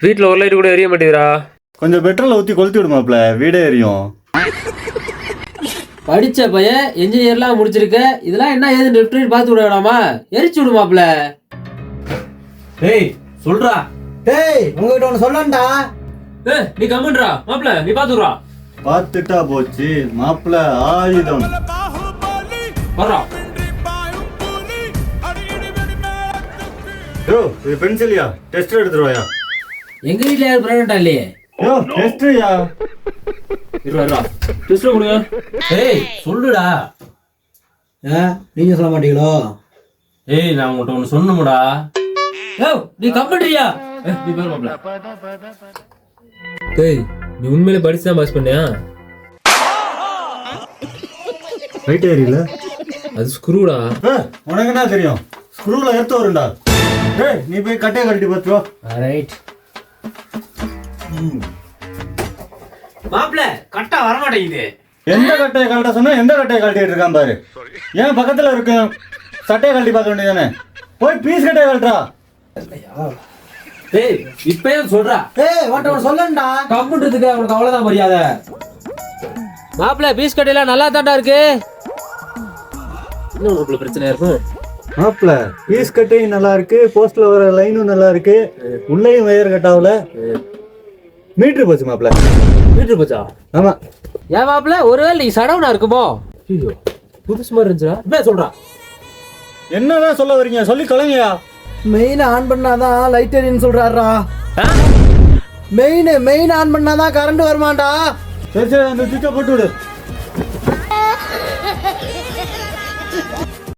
வீட்டில் ஒரு லைட் கூட எரிய மாட்டேங்கிறா. கொஞ்சம் பெட்ரோலை ஊற்றி கொளுத்தி விடுமாப்ல, வீடே எரியும். படிச்ச பையன் என்ஜினியர்லாம் முடிச்சிருக்க, இதெல்லாம் என்ன ஏது லெஃப்ட் பார்த்து விட வேணாமா? எரிச்சு விடுமாப்ல. டேய் சொல்றா. டேய் உங்ககிட்ட ஒன்று சொல்லண்டா. நீ கம்முன்றா மாப்ள, நீ பாத்துடுறா. பார்த்துட்டா போச்சு மாப்பிள்ள ஆயுதம். வர்றா. யோ இது பென்சிலியா, டெஸ்ட் எடுத்துருவாயா? எங்க வீட்ல யாரும் பிரெக்னண்டா இல்லையே. யோ டெஸ்ட்யா. இருவா டெஸ்ட் கொடுங்க. டேய் சொல்லுடா. நீங்க சொல்ல மாட்டீங்களோ? ஏய் நான் உங்கள்கிட்ட ஒன்று சொன்னமுடா. நீ கம்முன்றியா? நீ பேர் மாப்ள. டேய் நீ உண்மையிலே படிச்சு தான் பாஸ் பண்ணியா? ரைட் ஏரியல அது ஸ்க்ரூடா. உனக்கு என்ன தெரியும்? ஸ்க்ரூல எடுத்து வரும்டா. டேய் நீ போய் கட்டையை கழட்டி பார்த்து வா. ரைட். மாப்ள கட்டா வர மாட்டேங்குது. எந்த கட்டையை கழட்ட சொன்னா எந்த கட்டையை கழட்டிட்டு இருக்கான் பாரு. ஏன் பக்கத்துல இருக்கு சட்டையை கழட்டி பார்க்க வேண்டியதானே? போய் பீஸ் கட்டையை கழட்டா. டேய் இப்பயே சொல்றா. டேய் உன்கிட்ட ஒன்று சொல்லண்டா. கம்முன்றதுக்கு அவனுக்கு அவ்வளவுதான் மரியாதை. மாப்ள பீஸ் கட்டையில நல்லா தாண்டா இருக்கு. இன்னும் உங்களுக்கு பிரச்சனை இருக்கும். மாப்பிள்ள பீஸ் கட்டையும் நல்லா இருக்கு, போஸ்ட்ல வர லைனும் நல்லா இருக்கு, உள்ளேயும் வயர் கட்டாவல. மீட்டர் போச்சு மாப்பிள்ள. மீட்டர் போச்சா? ஆமா. ஏன் மாப்ள ஒருவேளை நீ சடவுனா இருக்குமோ? ஐயோ புதுசு மாதிரி இருந்துச்சா? இப்ப சொல்றா. என்னதான் சொல்ல வரீங்க? சொல்லி தொலைங்கயா. மெயின் ஆன் பண்ணாதான் லைட் எரியுன்னு சொல்றாருடா. மெயின் ஆன் பண்ணாதான் கரண்ட் வருமாண்டா. சரி சரி அந்த சுவிட்சை போட்டு விடு.